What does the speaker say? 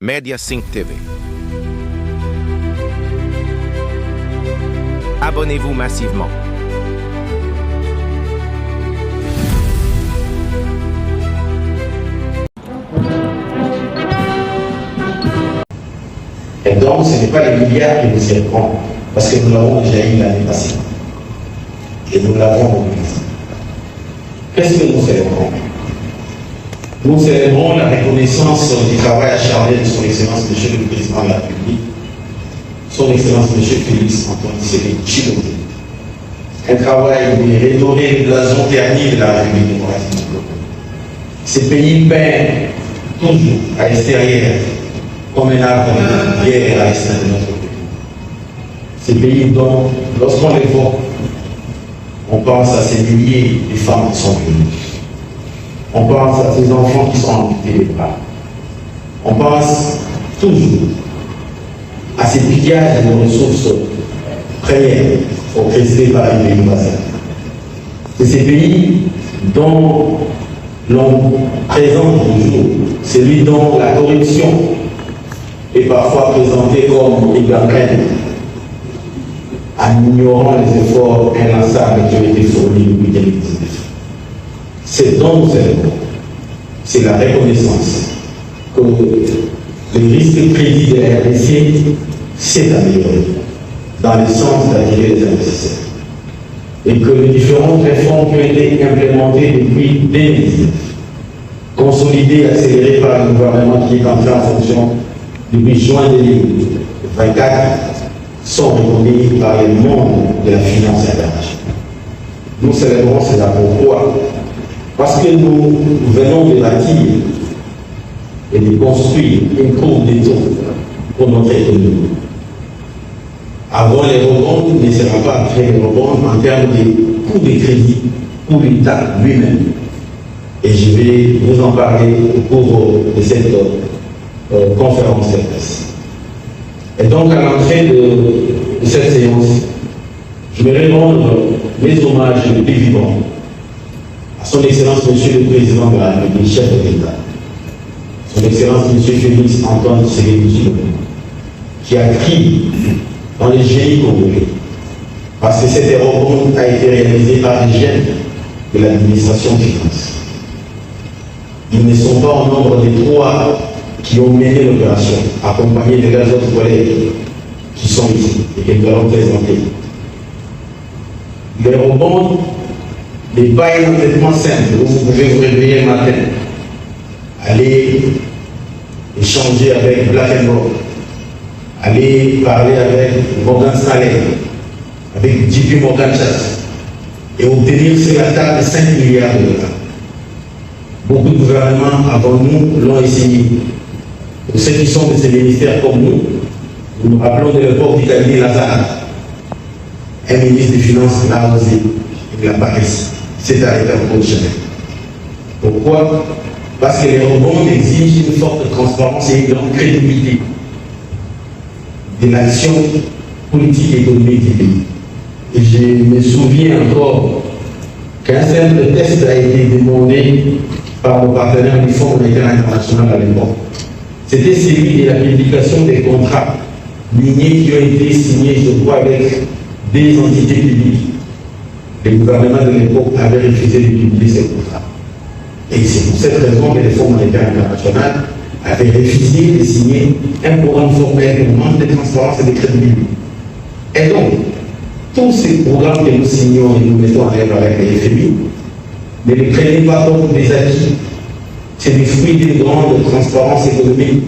Media Sync TV. Abonnez-vous massivement. Et donc, ce n'est pas les milliards qui nous célébrons, parce que nous l'avons déjà eu l'année passée. Et nous l'avons oublié. Qu'est-ce que nous célébrons? Nous célébrons la reconnaissance du travail acharné de son Excellence Monsieur le Président de la République, son Excellence Monsieur Félix Antoine Tshisekedi. Un travail de redorer le blason terni de la République démocratique du Congo. Ces pays peinent toujours à l'extérieur comme un arbre de guerre à l'extérieur de notre pays. Ces pays dont, lorsqu'on les voit, on pense à ces milliers de femmes qui sont venues. On pense à ces enfants qui sont amputés des bras. On pense toujours à ces pillages de ressources premières orchestrés par les pays voisins. C'est ces pays dont l'on présente toujours celui dont la corruption est parfois présentée comme exemplaire, en ignorant les efforts inlassables qui ont été fournis depuis 2019. C'est dont nous célébrons, c'est la reconnaissance que le risque crédit de la RDC s'est amélioré dans le sens d'attirer les investisseurs et que les différentes réformes qui ont été implémentées depuis 2019, consolidées et accélérées par le gouvernement qui est entré en fonction depuis juin 2024, sont reconnus par le monde de la finance internationale. Nous célébrons cela pourquoi? Parce que nous venons de bâtir et de construire une courbe de taux pour notre économie. Avant les rebonds, ne sera pas après les rebonds en termes de coût de crédit pour l'État lui-même. Et je vais vous en parler au cours de cette conférence de presse. Et donc, à l'entrée de cette séance, je vais rendre mes hommages les plus vivants à son Excellence Monsieur le Président de la République, chef de l'État, son Excellence Monsieur Félix Antoine Tshisekedi, qui a crié dans les génies congolais, parce que cette rebond a été réalisée par les jeunes de l'administration de finance. Ils ne sont pas au nombre des 3 qui ont mené l'opération, accompagnés de leurs autres collègues qui sont ici et que nous allons présenter. Les rebonds n'est pas un entraînement simple où vous pouvez vous réveiller le matin, aller échanger avec Black and Rock, aller parler avec Morgan Stanley, avec JP Morgan Chase et obtenir sur la table 5 milliards de dollars. Beaucoup de gouvernements avant nous l'ont essayé. Pour ceux qui sont de ces ministères comme nous nous rappelons de l'époque du cabinet Lazare. Un ministre des Finances l'a osé, il ne l'a pas réussi. C'est arrêté en cours de chemin. Pourquoi? Parce que les rebonds exigent une forte transparence et une grande crédibilité de l'action politique et économique du pays. Et je me souviens encore qu'un simple test a été demandé par nos partenaires du Fonds monétaire international à l'époque. C'était celui de la publication des contrats miniers qui ont été signés, je crois, avec des entités publiques. Le gouvernement de l'époque avait refusé de publier ces contrats. Et c'est pour cette raison que le Fonds monétaire international avait refusé de signer un programme formel pour manque de transparence et de crédibilité. Et donc, tous ces programmes que nous signons et nous mettons en œuvre avec les FMI, ne les prenez pas comme des acquis. C'est des fruits d'une grande transparence économique.